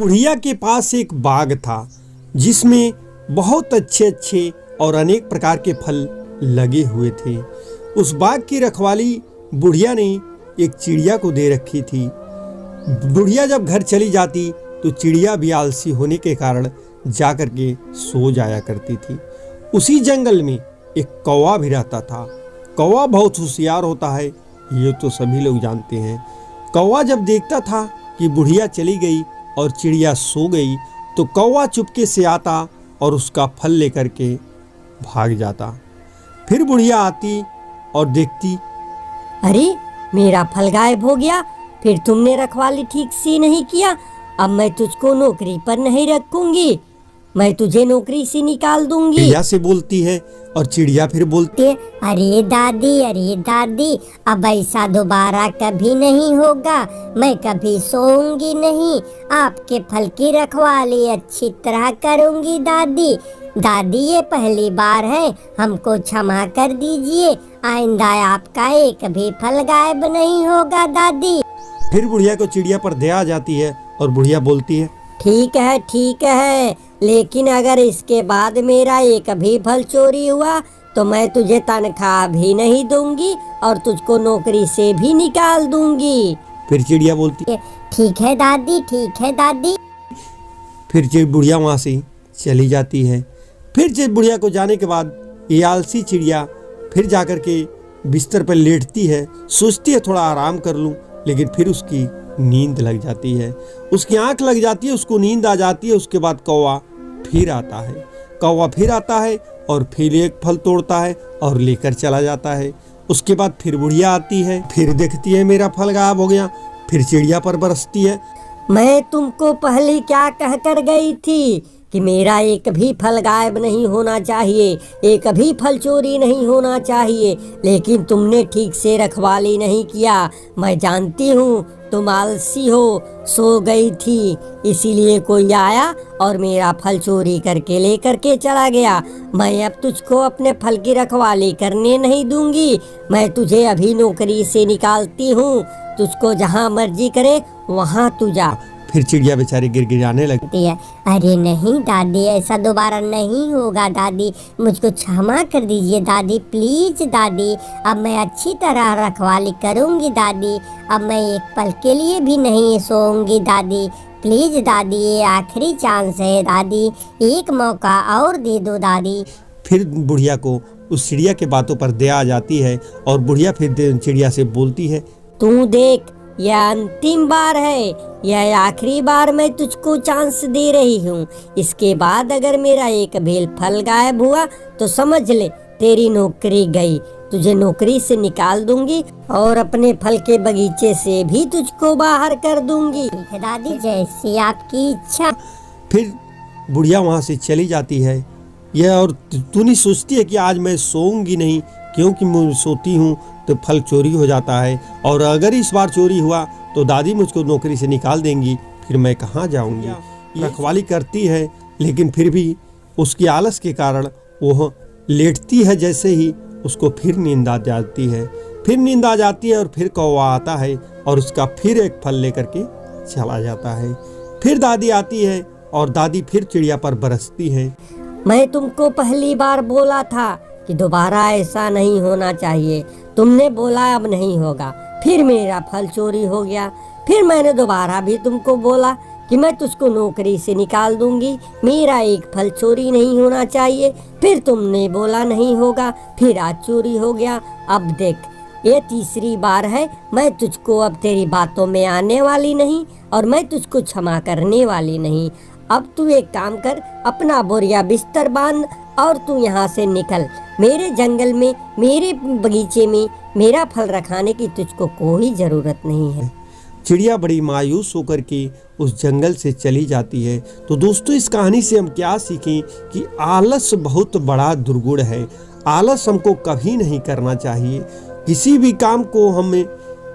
बुढ़िया के पास एक बाग था जिसमें बहुत अच्छे अच्छे और अनेक प्रकार के फल लगे हुए थे। उस बाग की रखवाली बुढ़िया ने एक चिड़िया को दे रखी थी। बुढ़िया जब घर चली जाती तो चिड़िया भी आलसी होने के कारण जाकर के सो जाया करती थी। उसी जंगल में एक कौवा भी रहता था। कौवा बहुत होशियार होता है, ये तो सभी लोग जानते हैं। कौवा जब देखता था कि बुढ़िया चली गई और चिड़िया सो गई तो कौवा चुपके से आता और उसका फल लेकर के भाग जाता। फिर बुढ़िया आती और देखती, अरे मेरा फल गायब हो गया, फिर तुमने रखवाली ठीक से नहीं किया। अब मैं तुझको नौकरी पर नहीं रखूंगी, मैं तुझे नौकरी से निकाल दूंगी। चिड़िया से बोलती है और चिड़िया फिर बोलती है, अरे दादी, अब ऐसा दोबारा कभी नहीं होगा, मैं कभी सोऊंगी नहीं, आपके फल की रखवाली अच्छी तरह करूंगी दादी ये पहली बार है, हमको क्षमा कर दीजिए, आइंदा आपका एक भी फल गायब नहीं होगा दादी। फिर बुढ़िया को चिड़िया पर दया आ जाती है और बुढ़िया बोलती है, ठीक है, लेकिन अगर इसके बाद मेरा एक भी फल चोरी हुआ तो मैं तुझे तनख्वाह भी नहीं दूंगी और तुझको नौकरी से भी निकाल दूंगी। फिर चिड़िया बोलती है, ठीक है दादी। फिर बुढ़िया वहाँ से चली जाती है। फिर बुढ़िया को जाने के बाद ये आलसी चिड़िया फिर जाकर के बिस्तर पर लेटती है, सोचती है थोड़ा आराम कर लूं, लेकिन फिर उसकी नींद लग जाती है, उसकी आंख लग जाती है, उसको नींद आ जाती है। उसके बाद कौवा फिर आता है और फिर एक फल तोड़ता है और लेकर चला जाता है। उसके बाद फिर बुढ़िया आती है, फिर देखती है मेरा फल गायब हो गया, फिर चिड़िया पर बरसती है, मैं तुमको पहले क्या कहकर गई थी कि मेरा एक भी फल गायब नहीं होना चाहिए, एक भी फल चोरी नहीं होना चाहिए, लेकिन तुमने ठीक से रखवाली नहीं किया। मैं जानती हूँ तुम आलसी हो, सो गई थी, इसीलिए कोई आया और मेरा फल चोरी करके लेकर के चला गया। मैं अब तुझको अपने फल की रखवाली करने नहीं दूंगी, मैं तुझे अभी नौकरी से निकालती हूँ, तुझको जहाँ मर्जी करे वहाँ तू जा। फिर चिड़िया बेचारी गिड़गिड़ाने लगती है, अरे नहीं दादी, ऐसा दोबारा नहीं होगा दादी, मुझको क्षमा कर दीजिए दादी, प्लीज दादी, अब मैं अच्छी तरह रखवाली करूंगी दादी, अब मैं एक पल के लिए भी नहीं सोऊंगी दादी, प्लीज दादी, ये आखिरी चांस है दादी, एक मौका और दे दो दादी। फिर बुढ़िया को उस चिड़िया के बातों पर दया आ जाती है और बुढ़िया फिर चिड़िया से बोलती है, तू देख, यह अंतिम बार है, यह आखिरी बार मैं तुझको चांस दे रही हूँ, इसके बाद अगर मेरा एक भी फल गायब हुआ तो समझ ले तेरी नौकरी गई, तुझे नौकरी से निकाल दूंगी और अपने फल के बगीचे से भी तुझको बाहर कर दूंगी। ठीक है दादी, जैसी आपकी इच्छा। फिर बुढ़िया वहाँ से चली जाती है। यह और तू नहीं सोचती है कि आज मैं सोऊंगी नहीं, क्योंकि मैं सोती हूँ तो फल चोरी हो जाता है और अगर इस बार चोरी हुआ तो दादी मुझको नौकरी से निकाल देंगी, फिर मैं कहाँ जाऊँगी। रखवाली करती है लेकिन फिर भी उसकी आलस के कारण वह लेटती है, जैसे ही उसको फिर नींद आ जाती है और फिर कौवा आता है और उसका फिर एक फल लेकर के चला जाता है। फिर दादी आती है और दादी फिर चिड़िया पर बरसती है, मैं तुमको पहली बार बोला था कि दोबारा ऐसा नहीं होना चाहिए, तुमने बोला अब नहीं होगा, फिर मेरा फल चोरी हो गया, फिर मैंने दोबारा भी तुमको बोला कि मैं तुझको नौकरी से निकाल दूंगी, मेरा एक फल चोरी नहीं होना चाहिए, फिर तुमने बोला नहीं होगा, फिर आज चोरी हो गया। अब देख, ये तीसरी बार है, मैं तुझको अब तेरी बातों में आने वाली नहीं और मैं तुझको क्षमा करने वाली नहीं। अब तू एक काम कर, अपना बोरिया बिस्तर बांध और तू यहाँ से निकल, मेरे जंगल में, मेरे बगीचे में मेरा फल रखाने की तुझको कोई जरूरत नहीं है। चिड़िया बड़ी मायूस होकर के उस जंगल से चली जाती है। तो दोस्तों, इस कहानी से हम क्या सीखें कि आलस बहुत बड़ा दुर्गुण है। आलस हमको कभी नहीं करना चाहिए, किसी भी काम को हमें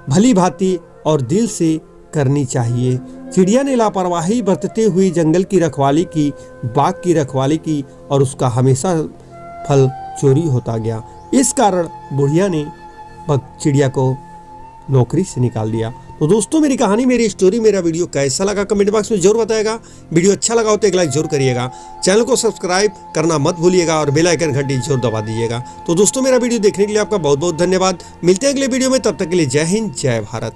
भली भांति और दिल से करनी चाहिए। चिड़िया ने लापरवाही बरतते हुए जंगल की रखवाली की, बाग की रखवाली की और उसका हमेशा फल चोरी होता गया। इस कारण बुढ़िया ने चिड़िया को नौकरी से निकाल दिया। तो दोस्तों मेरी कहानी, मेरी स्टोरी, मेरा वीडियो कैसा लगा कमेंट बॉक्स में जरूर बताएगा। वीडियो अच्छा लगा हो तो एक लाइक जरूर करिएगा, चैनल को सब्सक्राइब करना मत भूलिएगा और बेल आइकन घंटी जरूर दबा दीजिएगा। तो दोस्तों मेरा वीडियो देखने के लिए आपका बहुत बहुत धन्यवाद। मिलते हैं अगले वीडियो में, तब तक के लिए जय हिंद, जय भारत।